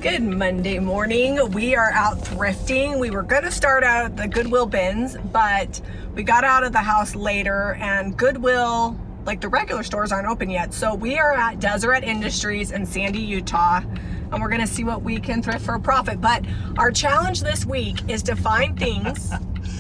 Good Monday morning. We are out thrifting. We were going to start out at the Goodwill bins, but we got out of the house later and Goodwill, like the regular stores, aren't open yet. So we are at Deseret Industries in Sandy, Utah, and we're going to see what we can thrift for a profit. But our challenge this week is to find things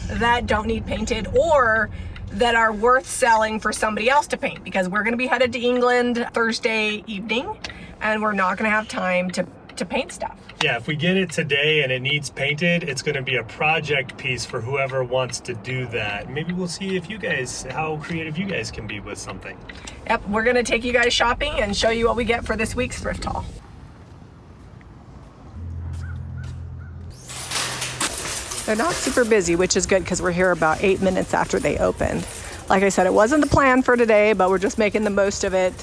that don't need painted or that are worth selling for somebody else to paint, because we're going to be headed to England Thursday evening and we're not going to have time to paint stuff. Yeah, if we get it today and it needs painted, it's going to be a project piece for whoever wants to do that. Maybe we'll see if how creative you guys can be with something. Yep, we're going to take you guys shopping and show you what we get for this week's thrift haul. They're not super busy, which is good because we're here about 8 minutes after they opened. Like I said, it wasn't the plan for today, but we're just making the most of it.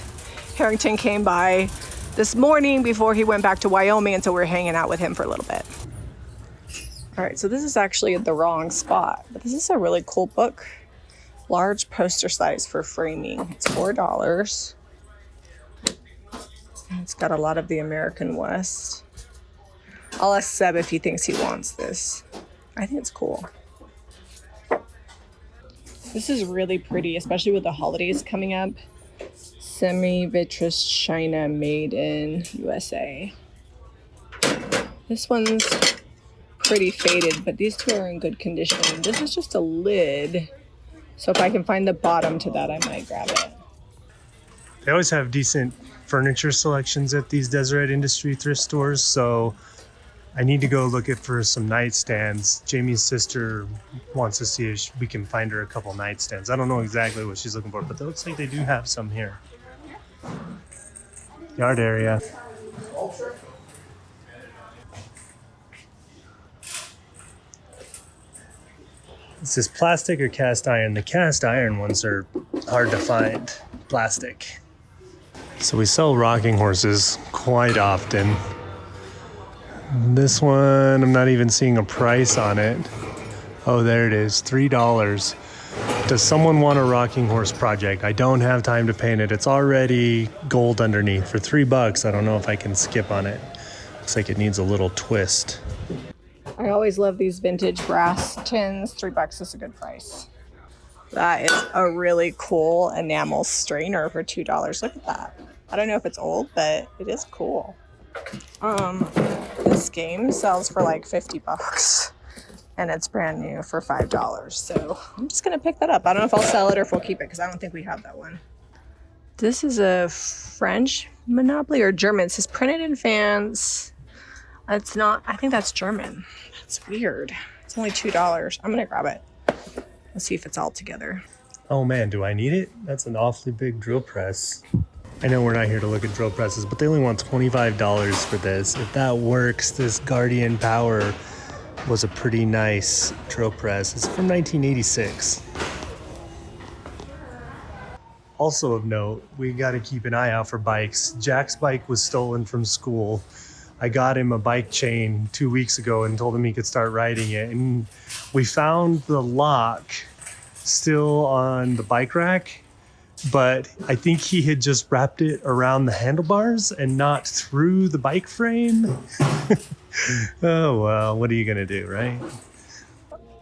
Harrington came by this morning before he went back to Wyoming, and so we're hanging out with him for a little bit. All right, so this is actually the wrong spot, but this is a really cool book. Large poster size for framing. It's $4. And it's got a lot of the American West. I'll ask Seb if he thinks he wants this. I think it's cool. This is really pretty, especially with the holidays coming up. Semi-vitreous china made in USA. This one's pretty faded, but these two are in good condition. This is just a lid, so if I can find the bottom to that, I might grab it. They always have decent furniture selections at these Deseret Industry thrift stores, so I need to go look for some nightstands. Jamie's sister wants to see if we can find her a couple nightstands. I don't know exactly what she's looking for, but it looks like they do have some here. Yard area. Is this plastic or cast iron? The cast iron ones are hard to find. Plastic. So we sell rocking horses quite often. This one, I'm not even seeing a price on it. Oh, there it is, $3. Does someone want a rocking horse project? I don't have time to paint it. It's already gold underneath. For $3, I don't know if I can skip on it. Looks like it needs a little twist. I always love these vintage brass tins. $3 is a good price. That is a really cool enamel strainer for $2. Look at that. I don't know if it's old, but it is cool. This game sells for like $50. And it's brand new for $5. So I'm just going to pick that up. I don't know if I'll sell it or if we'll keep it because I don't think we have that one. This is a French Monopoly or German. It says printed in France. It's not, I think that's German. That's weird. It's only $2. I'm going to grab it. Let's see if it's all together. Oh man, do I need it? That's an awfully big drill press. I know we're not here to look at drill presses, but they only want $25 for this. If that works, this Guardian Power was a pretty nice drill press. It's from 1986. Also of note, we got to keep an eye out for bikes. Jack's bike was stolen from school. I got him a bike chain 2 weeks ago and told him he could start riding it. And we found the lock still on the bike rack, but I think he had just wrapped it around the handlebars and not through the bike frame. Oh, well, what are you going to do, right?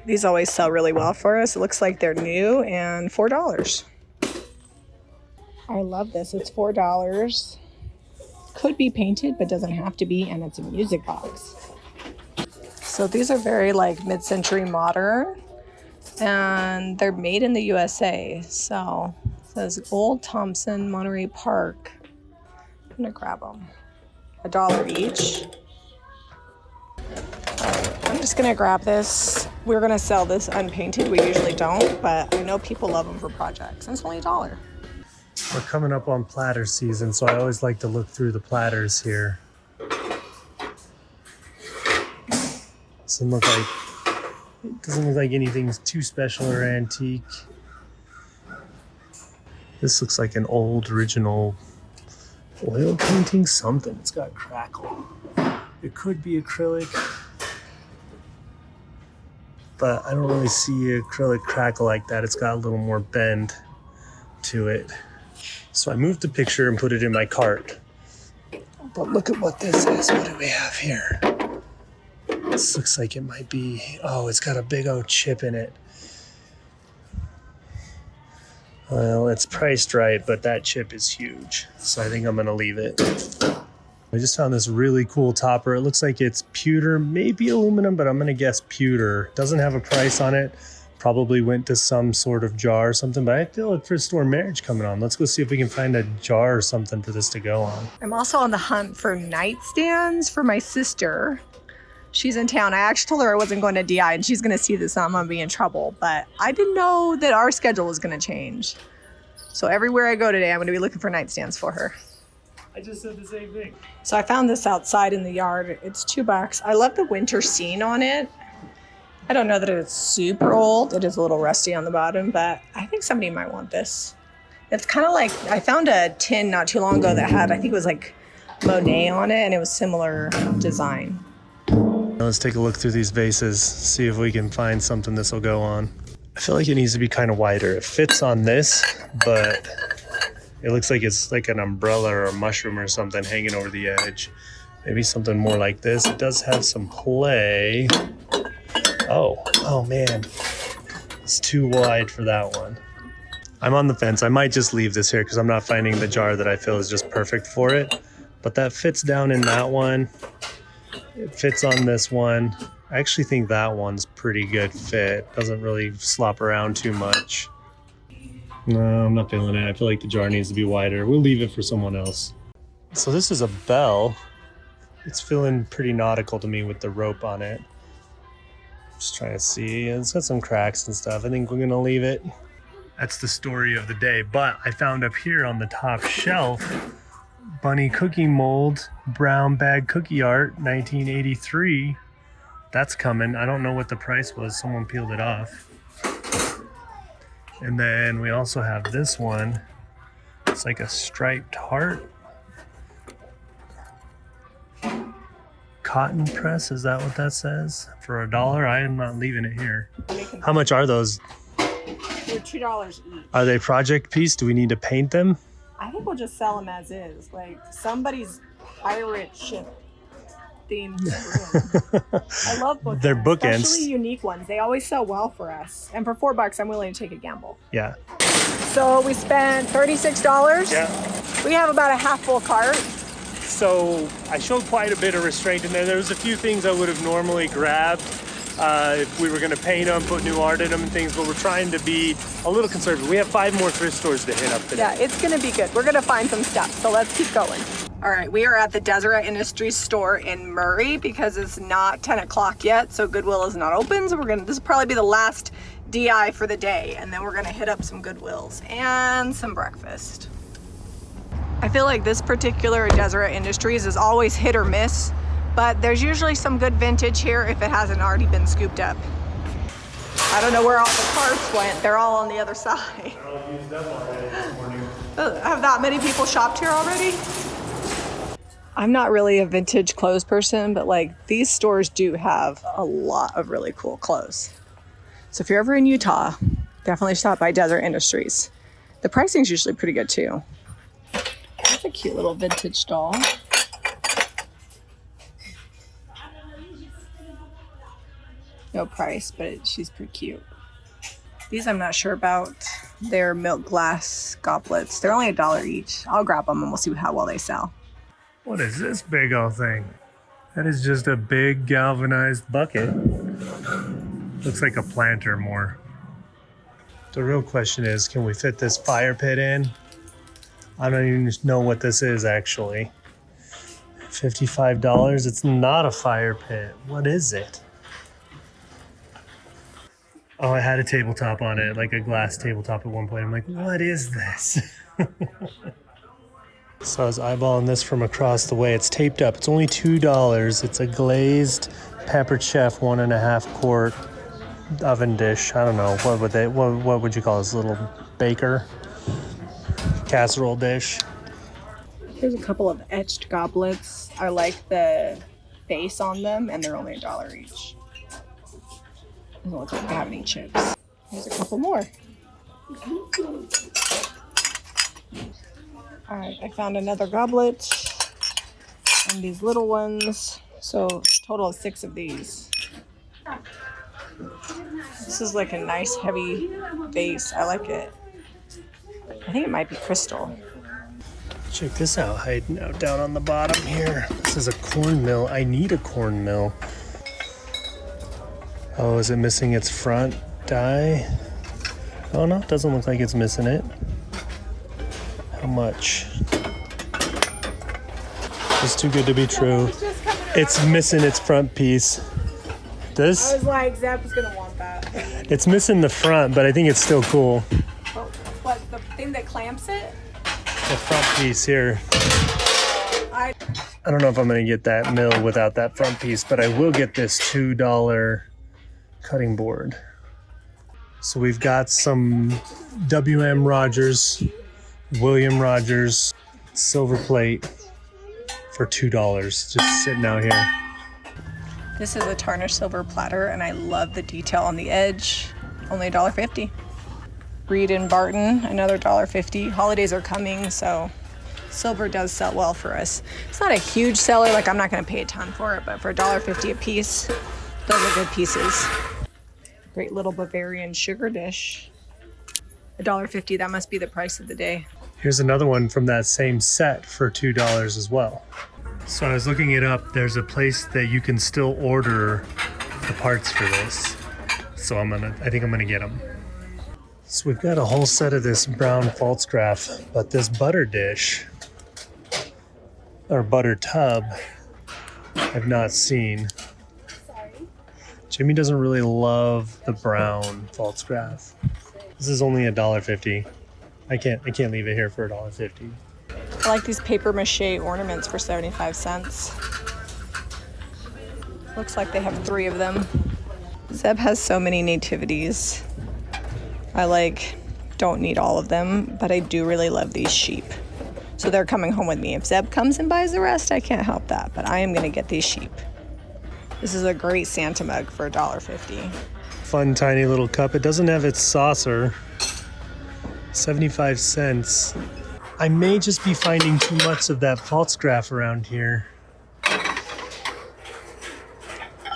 These always sell really well for us. It looks like they're new and $4. I love this. It's $4. Could be painted, but doesn't have to be, and it's a music box. So these are very like mid-century modern, and they're made in the USA. So it says Old Thompson, Monterey Park. I'm going to grab them. $1 each. I'm just gonna grab this. We're gonna sell this unpainted. We usually don't, but I know people love them for projects. And it's only $1. We're coming up on platter season, so I always like to look through the platters here. Doesn't look like anything too special or antique. This looks like an old original oil painting something. It's got crackle. It could be acrylic, but I don't really see acrylic crackle like that. It's got a little more bend to it. So I moved the picture and put it in my cart. But look at what this is. What do we have here? This looks like it might be, oh, it's got a big old chip in it. Well, it's priced right, but that chip is huge. So I think I'm gonna leave it. I just found this really cool topper. It looks like it's pewter, maybe aluminum, but I'm gonna guess pewter. Doesn't have a price on it. Probably went to some sort of jar or something, but I feel like for store marriage coming on. Let's go see if we can find a jar or something for this to go on. I'm also on the hunt for nightstands for my sister. She's in town. I actually told her I wasn't going to DI and she's going to see this and I'm going to be in trouble. But I didn't know that our schedule was going to change. So everywhere I go today, I'm going to be looking for nightstands for her. I just said the same thing. So I found this outside in the yard. It's $2. I love the winter scene on it. I don't know that it's super old. It is a little rusty on the bottom, but I think somebody might want this. It's kind of like, I found a tin not too long ago that had, I think it was like Monet on it and it was similar design. Let's take a look through these vases, see if we can find something this will go on. I feel like it needs to be kind of wider. It fits on this, but it looks like it's like an umbrella or a mushroom or something hanging over the edge. Maybe something more like this. It does have some play. Oh man, it's too wide for that one. I'm on the fence. I might just leave this here because I'm not finding the jar that I feel is just perfect for it. But that fits down in that one. It fits on this one. I actually think that one's pretty good fit. Doesn't really slop around too much. No, I'm not feeling it. I feel like the jar needs to be wider. We'll leave it for someone else. So this is a bell. It's feeling pretty nautical to me with the rope on it. Just trying to see. It's got some cracks and stuff. I think we're gonna leave it. That's the story of the day. But I found up here on the top shelf, bunny cookie mold, brown bag cookie art, 1983. That's coming. I don't know what the price was. Someone peeled it off. And then we also have this one. It's like a striped heart. Cotton press, is that what that says? For $1, I am not leaving it here. How much are those? They're $2 each. Are they project piece? Do we need to paint them? I think we'll just sell them as is. Like somebody's pirate ship themed room. I love bookends. They're bookends. Especially unique ones. They always sell well for us. And for $4, I'm willing to take a gamble. Yeah. So we spent $36. Yeah. We have about a half full cart. So I showed quite a bit of restraint in there. There was a few things I would have normally grabbed if we were going to paint them, put new art in them and things, but we're trying to be a little conservative. We have 5 more thrift stores to hit up today. Yeah, it's going to be good. We're going to find some stuff, so let's keep going. All right, we are at the Deseret Industries store in Murray because it's not 10 o'clock yet, so Goodwill is not open. So this will probably be the last DI for the day, and then we're going to hit up some Goodwills and some breakfast. I feel like this particular Deseret Industries is always hit or miss, but there's usually some good vintage here if it hasn't already been scooped up. I don't know where all the carts went. They're all on the other side. They're all used up already this morning. Have that many people shopped here already? I'm not really a vintage clothes person, but like these stores do have a lot of really cool clothes. So if you're ever in Utah, definitely stop by Deseret Industries. The pricing's usually pretty good too. That's a cute little vintage doll. No price, but she's pretty cute. These I'm not sure about. They're milk glass goblets. They're only $1 each. I'll grab them and we'll see how well they sell. What is this big old thing? That is just a big galvanized bucket. Looks like a planter more. The real question is, can we fit this fire pit in? I don't even know what this is actually. $55, it's not a fire pit. What is it? Oh, it had a tabletop on it, like a glass tabletop at one point. I'm like, what is this? So I was eyeballing this from across the way. It's taped up. It's only $2. It's a glazed peppered chef 1.5 quart oven dish. I don't know, what would you call this, little baker casserole dish? Here's a couple of etched goblets. I like the face on them and they're only $1 each. Doesn't look like they have any chips. Here's a couple more. All right, I found another goblet. And these little ones. So total of 6 of these. This is like a nice heavy base. I like it. I think it might be crystal. Check this out, hiding out down on the bottom here. This is a corn mill. I need a corn mill. Oh, is it missing its front die? Oh no, it doesn't look like it's missing it. How much? It's too good to be true. It's missing its front piece. This? I was like, Zeb's gonna want that. It's missing the front, but I think it's still cool. What, the thing that clamps it? The front piece here. I don't know if I'm gonna get that mill without that front piece, but I will get this $2 cutting board. So we've got some W.M. Rogers, William Rogers silver plate for $2, just sitting out here. This is a tarnished silver platter, and I love the detail on the edge. Only $1.50. Reed and Barton, another $1.50. Holidays are coming, so silver does sell well for us. It's not a huge seller, like I'm not gonna pay a ton for it, but for $1.50 a piece, those are good pieces. Great little Bavarian sugar dish. $1.50, that must be the price of the day. Here's another one from that same set for $2 as well. So I was looking it up. There's a place that you can still order the parts for this. So I think I'm gonna get them. So we've got a whole set of this brown Pfaltzgraff, but this butter dish, or butter tub, I've not seen. Jimmy doesn't really love the brown Pfaltzgraff. This is only $1.50. I can't leave it here for $1.50. I like these paper mache ornaments for 75 cents. Looks like they have 3 of them. Zeb has so many nativities. I don't need all of them, but I do really love these sheep. So they're coming home with me. If Zeb comes and buys the rest, I can't help that, but I am gonna get these sheep. This is a great Santa mug for $1.50. Fun tiny little cup. It doesn't have its saucer. 75 cents. I may just be finding too much of that Pfaltzgraff around here.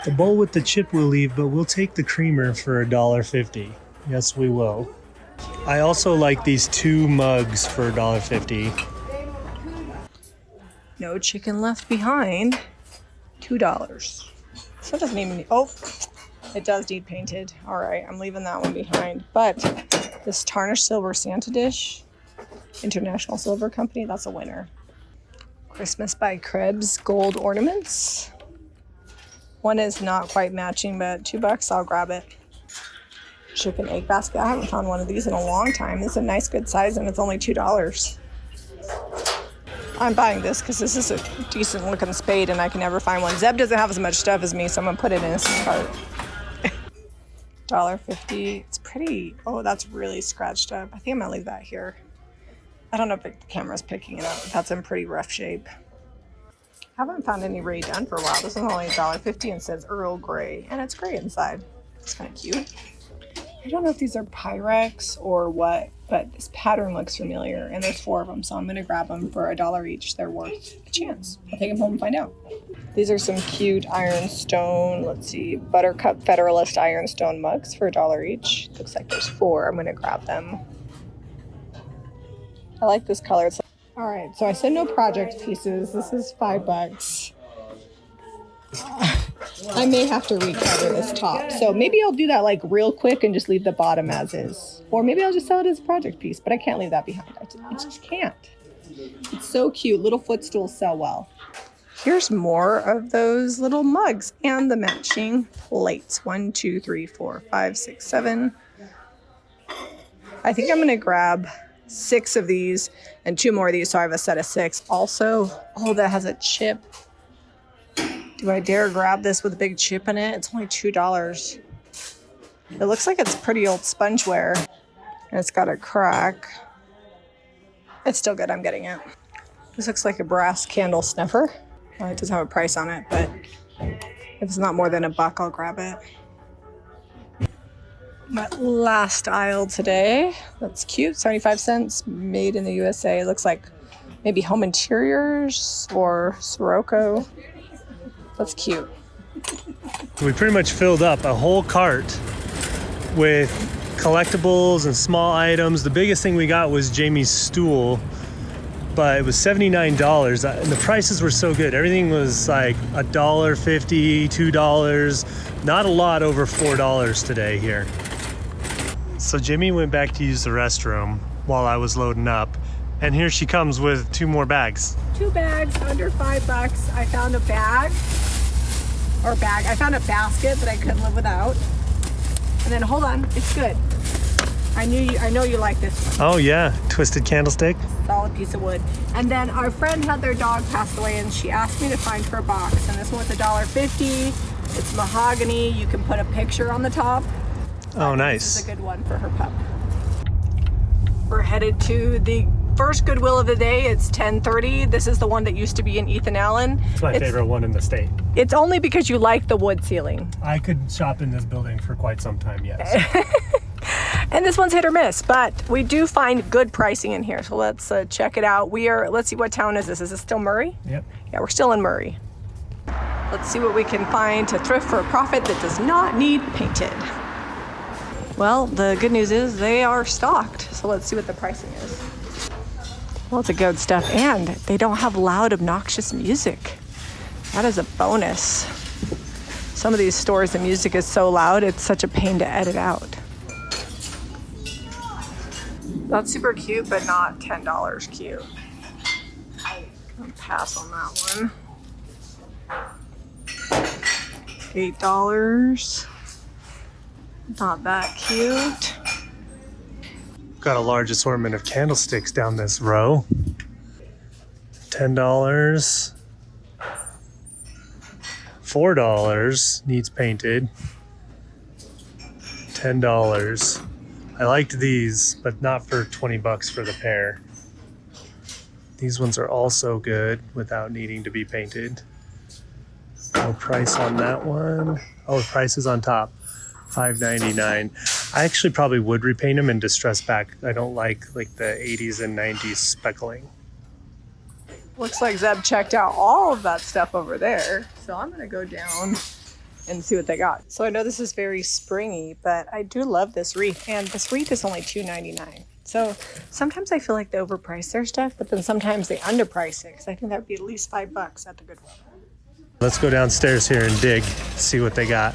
The bowl with the chip we'll leave, but we'll take the creamer for $1.50. Yes, we will. I also like these 2 mugs for $1.50. No chicken left behind. $2. So it doesn't even, oh, it does need painted. All right, I'm leaving that one behind. But this tarnished silver Santa dish, International Silver Company, that's a winner. Christmas by Krebs gold ornaments. One is not quite matching, but $2, I'll grab it. Chicken egg basket. I haven't found one of these in a long time. It's a nice good size and it's only $2. I'm buying this because this is a decent looking spade and I can never find one. Zeb doesn't have as much stuff as me, so I'm gonna put it in his cart. $1.50. It's pretty. Oh, that's really scratched up. I think I'm gonna leave that here. I don't know if the camera's picking it up. That's in pretty rough shape. Haven't found any Ray Dunn for a while. This is only $1.50 and says Earl Grey, and it's gray inside. It's kind of cute. I don't know if these are Pyrex or what, but this pattern looks familiar, and there's 4 of them, so I'm gonna grab them for $1 each. They're worth a chance. I'll take them home and find out. These are some cute ironstone, let's see, Buttercup Federalist ironstone mugs for $1 each. Looks like there's 4. I'm gonna grab them. I like this color. It's all right, so I said no project pieces. This is $5. I may have to recover this top. So maybe I'll do that real quick and just leave the bottom as is. Or maybe I'll just sell it as a project piece, but I can't leave that behind. I just can't. It's so cute. Little footstools sell well. Here's more of those little mugs and the matching plates. 1, 2, 3, 4, 5, 6, 7. I think I'm gonna grab 6 of these and 2 more of these, so I have a set of 6. Also, oh, that has a chip. Do I dare grab this with a big chip in it? It's only $2. It looks like it's pretty old spongeware, and it's got a crack. It's still good, I'm getting it. This looks like a brass candle sniffer. Well, it doesn't have a price on it, but if it's not more than $1, I'll grab it. My last aisle today. That's cute, 75 cents, made in the USA. It looks like maybe home interiors or Sirocco. That's cute. We pretty much filled up a whole cart with collectibles and small items. The biggest thing we got was Jami's stool, but it was $79 and the prices were so good. Everything was like $1.50, $2, not a lot over $4 today here. So Jami went back to use the restroom while I was loading up, and here she comes with 2 more bags. 2 bags under $5. I found a I found a basket that I couldn't live without. And then hold on, it's good. I know you like this one. Oh yeah, twisted candlestick. Solid piece of wood. And then our friend had their dog pass away and she asked me to find her a box. And this one's $1.50. It's mahogany. You can put a picture on the top. Oh, nice. This is a good one for her pup. We're headed to the first Goodwill of the day. It's 10:30. This is the one that used to be in Ethan Allen. It's my favorite one in the state. It's only because you like the wood ceiling. I could shop in this building for quite some time, yes. And this one's hit or miss, but we do find good pricing in here. So let's check it out. Let's see, what town is this? Is this still Murray? Yep. Yeah, we're still in Murray. Let's see what we can find to thrift for a profit that does not need painted. Well, the good news is they are stocked. So let's see what the pricing is. Lots of good stuff, and they don't have loud, obnoxious music. That is a bonus. Some of these stores, the music is so loud, it's such a pain to edit out. That's super cute, but not $10 cute. I'll pass on that one. $8. Not that cute. Got a large assortment of candlesticks down this row. $10. $4 needs painted. $10. I liked these, but not for 20 bucks for the pair. These ones are also good without needing to be painted. No price on that one. Oh, the price is on top. $5.99. I actually probably would repaint them and distress back. I don't like the 80s and 90s speckling. Looks like Zeb checked out all of that stuff over there. So I'm gonna go down and see what they got. So I know this is very springy, but I do love this wreath. And this wreath is only $2.99. So sometimes I feel like they overprice their stuff, but then sometimes they underprice it, because I think that would be at least $5 at the Goodwill. Let's go downstairs here and dig, see what they got.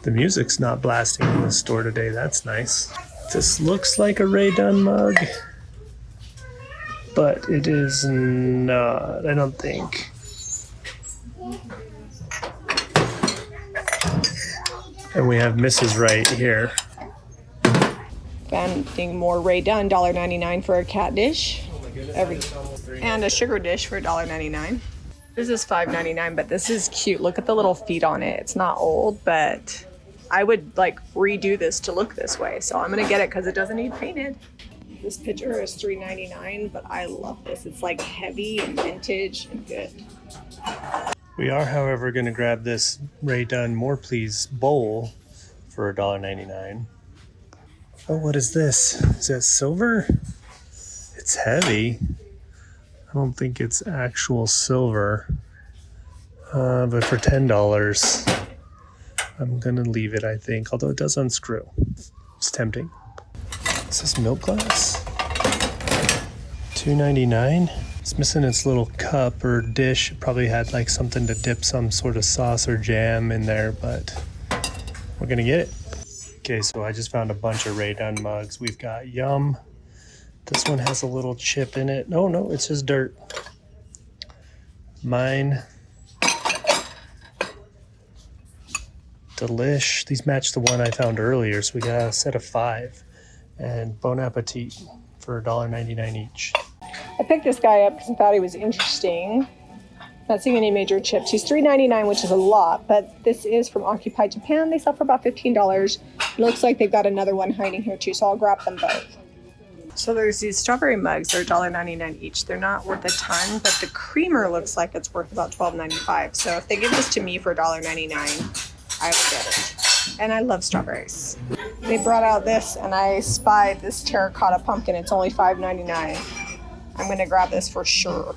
The music's not blasting in the store today. That's nice. This looks like a Ray Dunn mug, but it is not, I don't think. And we have Mrs. Right here. Finding more Ray Dunn, $1.99 for a cat dish. And a sugar dish for $1.99. This is $5.99, but this is cute. Look at the little feet on it. It's not old, but I would like redo this to look this way. So I'm gonna get it because it doesn't need painted. This picture is $3.99, but I love this. It's like heavy and vintage and good. We are, however, gonna grab this Ray Dunn More Please bowl for $1.99. Oh, what is this? Is that silver? It's heavy. I don't think it's actual silver, but for $10. I'm gonna leave it, I think, although it does unscrew. It's tempting. Is this milk glass? $2.99. It's missing its little cup or dish. It probably had like something to dip some sort of sauce or jam in there, but we're gonna get it. Okay, so I just found a bunch of Ray Dunn mugs. We've got Yum. This one has a little chip in it. Oh no, it's just dirt. Mine. Delish. These match the one I found earlier, so we got a set of 5. And Bon Appetit for $1.99 each. I picked this guy up because I thought he was interesting. Not seeing any major chips. He's $3.99, which is a lot, but this is from Occupy Japan. They sell for about $15. It looks like they've got another one hiding here too, so I'll grab them both. So there's these strawberry mugs. They're $1.99 each. They're not worth a ton, but the creamer looks like it's worth about $12.95. So if they give this to me for $1.99, I will get it. And I love strawberries. They brought out this, and I spied this terracotta pumpkin. It's only $5.99. I'm gonna grab this for sure.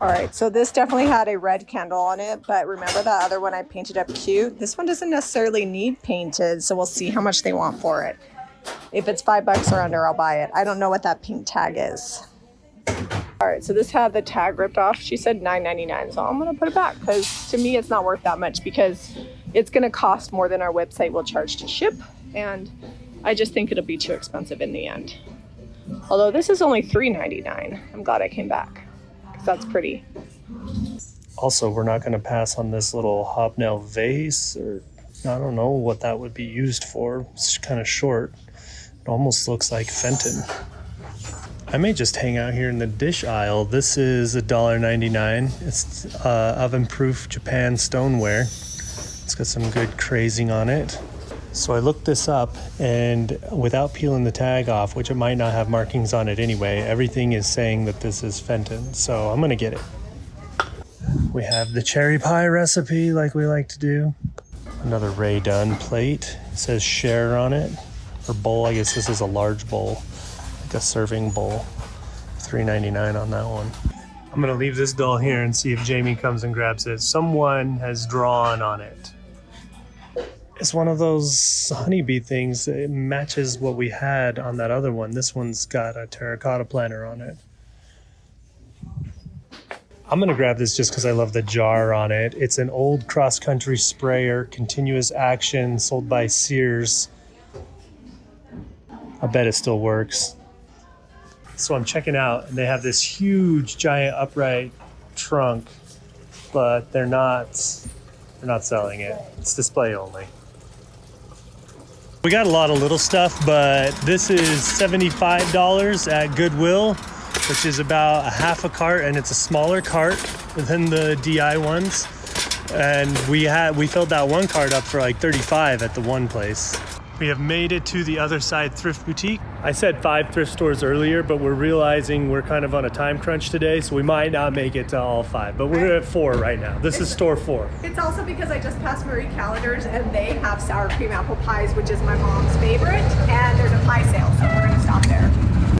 All right, so this definitely had a red candle on it, but remember that other one I painted up cute? This one doesn't necessarily need painted, so we'll see how much they want for it. If it's $5 or under, I'll buy it. I don't know what that pink tag is. All right, so this had the tag ripped off. She said $9.99, so I'm gonna put it back because to me it's not worth that much because it's gonna cost more than our website will charge to ship, and I just think it'll be too expensive in the end. Although this is only $3.99. I'm glad I came back. That's pretty. Also, we're not going to pass on this little hobnail vase, or I don't know what that would be used for. It's kind of short. It almost looks like Fenton. I may just hang out here in the dish aisle. This is $1.99. It's oven-proof Japan stoneware. It's got some good crazing on it. So I looked this up, and without peeling the tag off, which it might not have markings on it anyway, everything is saying that this is Fenton, so I'm gonna get it. We have the cherry pie recipe like we like to do. Another Ray Dunn plate. It says share on it, or bowl. I guess this is a large bowl, like a serving bowl. $3.99 on that one. I'm gonna leave this doll here and see if Jamie comes and grabs it. Someone has drawn on it. It's one of those honeybee things. It matches what we had on that other one. This one's got a terracotta planter on it. I'm gonna grab this just because I love the jar on it. It's an old cross-country sprayer, continuous action, sold by Sears. I bet it still works. So I'm checking out, and they have this huge, giant upright trunk, but they're not selling it. It's display only. We got a lot of little stuff, but this is $75 at Goodwill, which is about a half a cart, and it's a smaller cart than the DI ones. And we filled that one cart up for like $35 at the one place. We have made it to the other side thrift boutique. I said 5 thrift stores earlier, but we're realizing we're kind of on a time crunch today, so we might not make it to all 5, but we're at 4 right now. This is store 4. It's also because I just passed Marie Callender's, and they have sour cream apple pies, which is my mom's favorite, and there's a pie sale, so we're gonna stop there.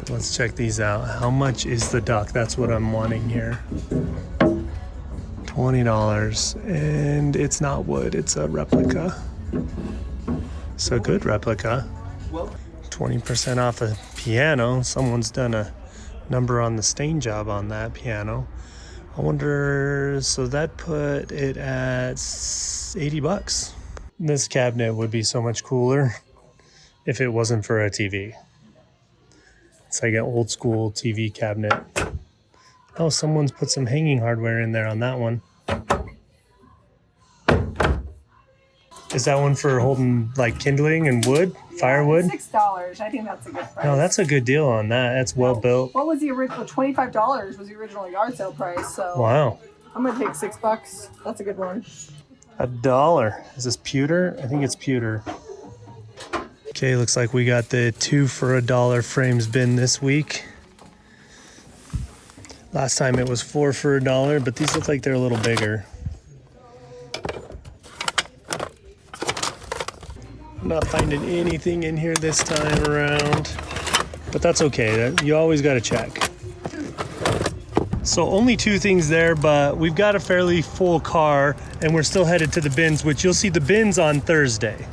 Let's check these out. How much is the duck? That's what I'm wanting here. $20, and it's not wood, it's a replica. It's a good replica. 20% off a piano. Someone's done a number on the stain job on that piano. I wonder, so that put it at $80. This cabinet would be so much cooler if it wasn't for a TV. It's like an old school TV cabinet. Oh, someone's put some hanging hardware in there on that one. Is that one for holding like kindling and wood, firewood? $6. I think that's a good price. No, that's a good deal on that. That's well built. What was the original? $25 was the original yard sale price. So Wow. I'm gonna take $6. That's a good one. $1. Is this pewter? I think it's pewter. Okay, looks like we got the 2 for $1 frames bin this week. Last time it was 4 for $1, but these look like they're a little bigger. I'm not finding anything in here this time around, but that's okay. You always got to check. So only 2 things there, but we've got a fairly full car, and we're still headed to the bins, which you'll see the bins on Thursday.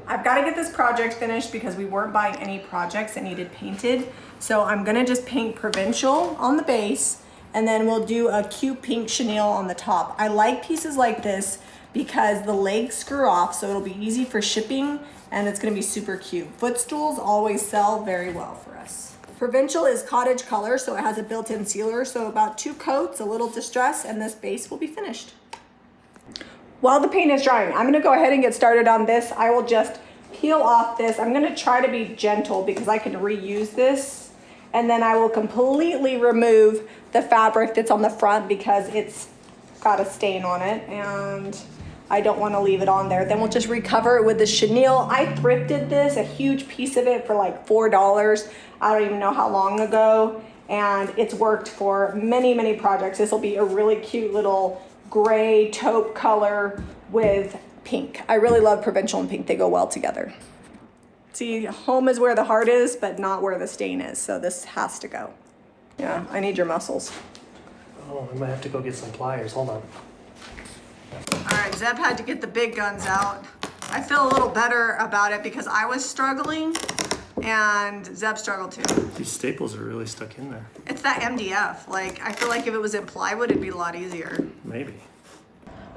I've got to get this project finished because we weren't buying any projects that needed painted. So I'm gonna just paint Provincial on the base, and then we'll do a cute pink chenille on the top. I like pieces like this because the legs screw off, so it'll be easy for shipping, and it's gonna be super cute. Footstools always sell very well for us. Provincial is cottage color, so it has a built-in sealer, so about 2 coats, a little distress, and this base will be finished. While the paint is drying, I'm gonna go ahead and get started on this. I will just peel off this. I'm gonna try to be gentle because I can reuse this, and then I will completely remove the fabric that's on the front because it's got a stain on it, and I don't want to leave it on there. Then we'll just recover it with the chenille. I thrifted this, a huge piece of it, for like $4. I don't even know how long ago, and it's worked for many, many projects. This will be a really cute little gray taupe color with pink. I really love provincial and pink. They go well together. See, home is where the heart is, but not where the stain is. So this has to go. Yeah, I need your muscles. Oh, I might have to go get some pliers. Hold on. All right, Zeb had to get the big guns out. I feel a little better about it because I was struggling and Zeb struggled too. These staples are really stuck in there. It's that MDF. Like, I feel like if it was in plywood, it'd be a lot easier. Maybe.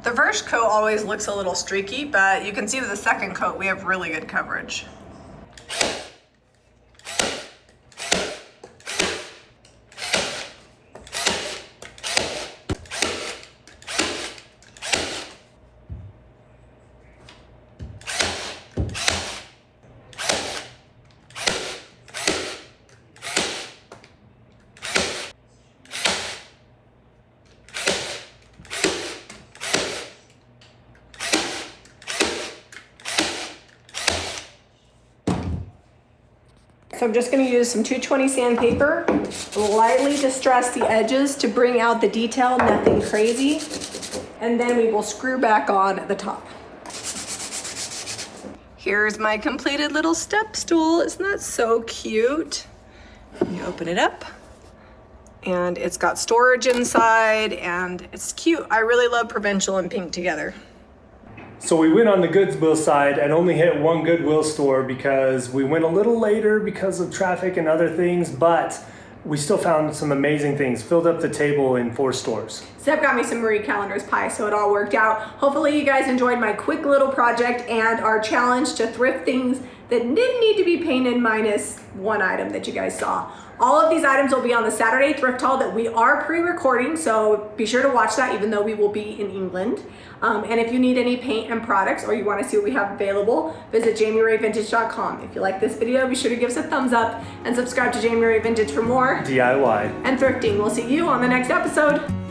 The first coat always looks a little streaky, but you can see with the second coat, we have really good coverage. So I'm just going to use some 220 sandpaper, lightly distress the edges to bring out the detail, nothing crazy. And then we will screw back on the top. Here's my completed little step stool. Isn't that so cute? You open it up and it's got storage inside and it's cute. I really love provincial and pink together. So we went on the Goodwill side and only hit one Goodwill store because we went a little later because of traffic and other things, but we still found some amazing things. Filled up the table in 4 stores. Zeb got me some Marie Callender's pie, so it all worked out. Hopefully you guys enjoyed my quick little project and our challenge to thrift things that didn't need to be painted minus one item that you guys saw. All of these items will be on the Saturday thrift haul that we are pre-recording, so be sure to watch that even though we will be in England. And if you need any paint and products or you want to see what we have available, visit JamiRayVintage.com. If you like this video, be sure to give us a thumbs up and subscribe to Jami Ray Vintage for more DIY and thrifting. We'll see you on the next episode.